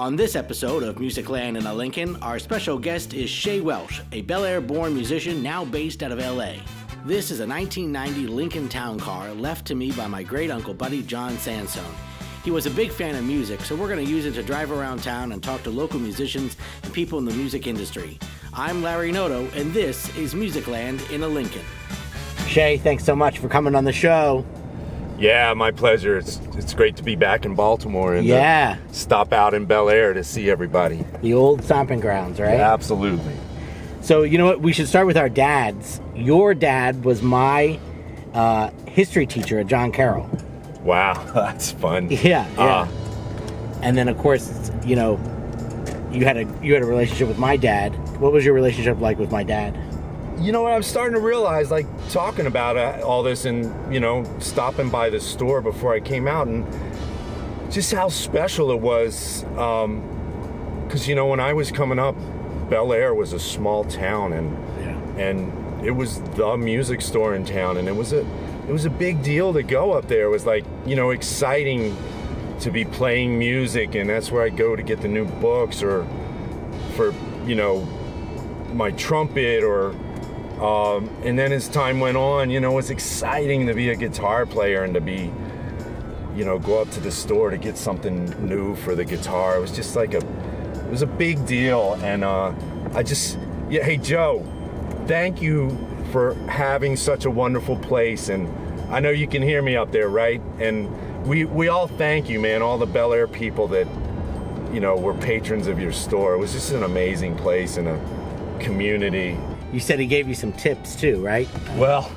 On this episode of Musicland in a Lincoln, our special guest is Shea Welsh, a Bel Air born musician now based out of LA. This is a 1990 Lincoln Town Car left to me by my great uncle buddy John Sansone. He was a big fan of music, so we're going to use it to drive around town and talk to local musicians and people in the music industry. I'm Larry Noto, and this is Musicland in a Lincoln. Shea, thanks so much for coming on the show. Yeah, my pleasure. It's great to be back in Baltimore and stop out in Bel Air to see everybody. The old stomping grounds, right? Yeah, absolutely. So, you know what? We should start with our dads. Your dad was my history teacher at John Carroll. Wow, that's fun. Yeah. And then, of course, you know, you had a relationship with my dad. What was your relationship like with my dad? You know what, I'm starting to realize, like, talking about all this and, you know, stopping by the store before I came out, and just how special it was. Because, you know, when I was coming up, Bel Air was a small town, and it was the music store in town, and it was a big deal to go up there. It was like, you know, exciting to be playing music, and that's where I go to get the new books or for, you know, my trumpet or and then as time went on, you know, it was exciting to be a guitar player and to be, you know, go up to the store to get something new for the guitar. It was just like it was a big deal. And hey, Joe, thank you for having such a wonderful place. And I know you can hear me up there, right? And we all thank you, man, all the Bel Air people that, you know, were patrons of your store. It was just an amazing place and a community. You said he gave you some tips too, right? Well,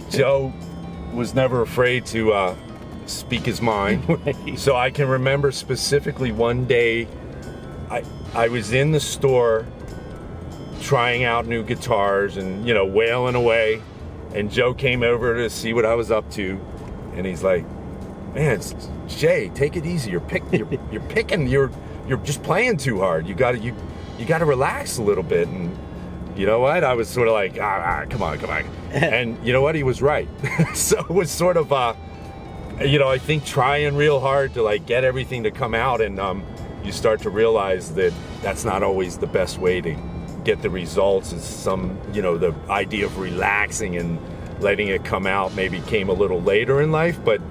Joe was never afraid to speak his mind. Right. So I can remember specifically one day I was in the store trying out new guitars and, you know, wailing away, and Joe came over to see what I was up to, and he's like, "Man, Shea, take it easy. You're just playing too hard. You got to relax a little bit." And you know what? I was sort of like, come on. And you know what? He was right. So it was sort of, you know, I think trying real hard to like get everything to come out, and you start to realize that that's not always the best way to get the results. Is some, you know, the idea of relaxing and letting it come out maybe came a little later in life, but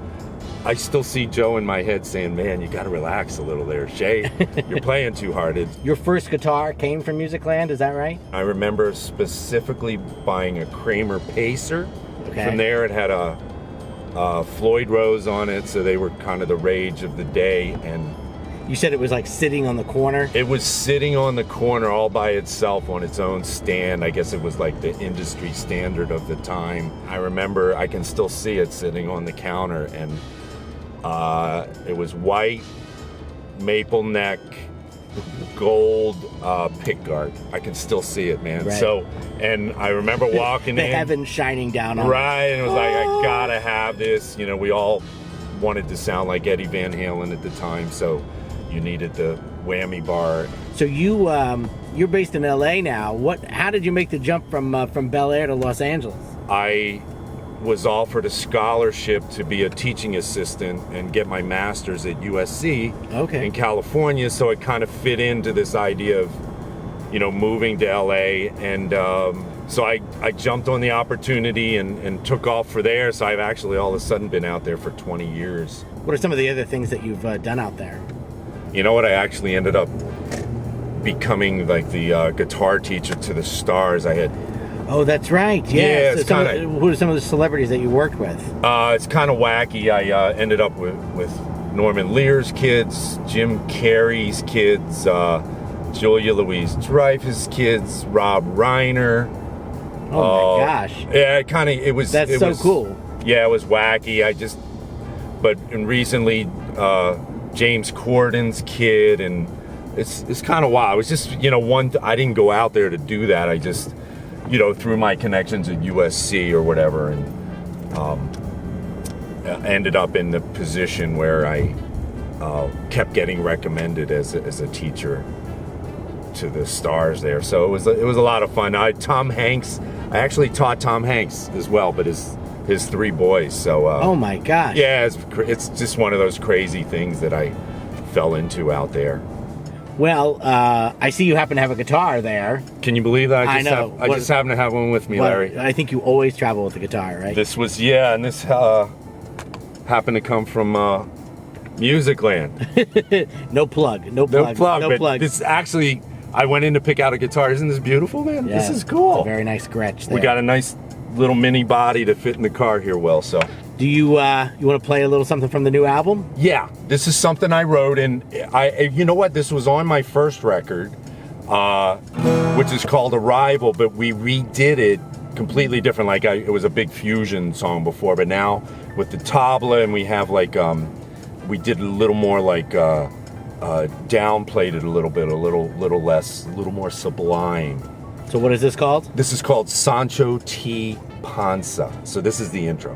I still see Joe in my head saying, "Man, you got to relax a little there, Shea. You're playing too hard." Your first guitar came from Musicland, is that right? I remember specifically buying a Kramer Pacer. Okay. From there, it had a Floyd Rose on it, so they were kind of the rage of the day. And you said it was like sitting on the corner? It was sitting on the corner all by itself on its own stand. I guess it was like the industry standard of the time. I remember, I can still see it sitting on the counter, and it was white, maple neck, gold pickguard. I can still see it, man. Right. So, and I remember walking the in. heaven shining down on right, it. and it was like, I gotta have this. You know, we all wanted to sound like Eddie Van Halen at the time, so you needed the whammy bar. So you're based in LA now. How did you make the jump from Bel Air to Los Angeles? I was offered a scholarship to be a teaching assistant and get my master's at USC in California, so it kind of fit into this idea of, you know, moving to LA, and so I jumped on the opportunity and took off for there. So I've actually all of a sudden been out there for 20 years. What are some of the other things that you've done out there? You know what, I actually ended up becoming like the guitar teacher to the stars. I had Oh, that's right. Yeah, so who are some of the celebrities that you worked with? It's kind of wacky. I ended up with Norman Lear's kids, Jim Carrey's kids, Julia Louis-Dreyfus' kids, Rob Reiner. Oh my gosh! Yeah, it was. That's so cool. Yeah, it was wacky. And recently, James Corden's kid, and it's kind of wild. It was just, you know, I didn't go out there to do that. I just, you know, through my connections at USC or whatever, and ended up in the position where I kept getting recommended as a teacher to the stars there. So it was a lot of fun. I actually taught Tom Hanks as well, but his 3 boys. So oh my gosh. Yeah, it's just one of those crazy things that I fell into out there. Well, I see you happen to have a guitar there. Can you believe that? I know. I just happen to have one with me, Larry. I think you always travel with a guitar, right? This was, and this happened to come from Musicland. No plug. But this actually, I went in to pick out a guitar. Isn't this beautiful, man? Yeah, this is cool. It's a very nice Gretsch there. We got a nice little mini body to fit in the car here well, so. Do you want to play a little something from the new album? Yeah, this is something I wrote, and you know what? This was on my first record, which is called Arrival, but we redid it completely different. Like it was a big fusion song before, but now with the tabla, and we have like we did a little more like downplayed it a little bit, a little less, a little more sublime. So what is this called? This is called Sancho T. Panza. So this is the intro.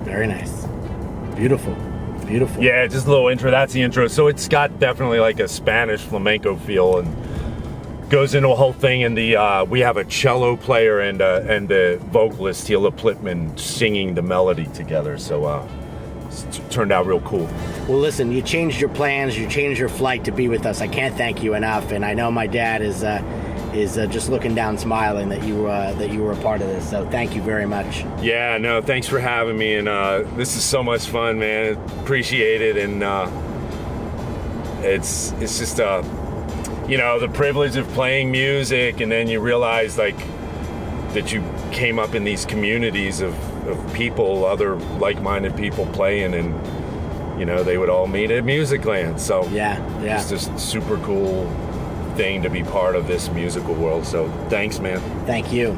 Very nice. Beautiful. Beautiful. Yeah, just a little intro. That's the intro. So it's got definitely like a Spanish flamenco feel, and goes into a whole thing. And we have a cello player and the vocalist Hila Plitman singing the melody together. So it's turned out real cool. Well, listen, you changed your plans, you changed your flight to be with us. I can't thank you enough, and I know my dad is just looking down, smiling that you were a part of this. So thank you very much. Yeah, no, thanks for having me, and this is so much fun, man. Appreciate it, and it's just the privilege of playing music, and then you realize like that you came up in these communities of people, other like-minded people playing, and they would all meet at Musicland. So yeah, it's just super cool thing to be part of this musical world. So thanks, man. Thank you.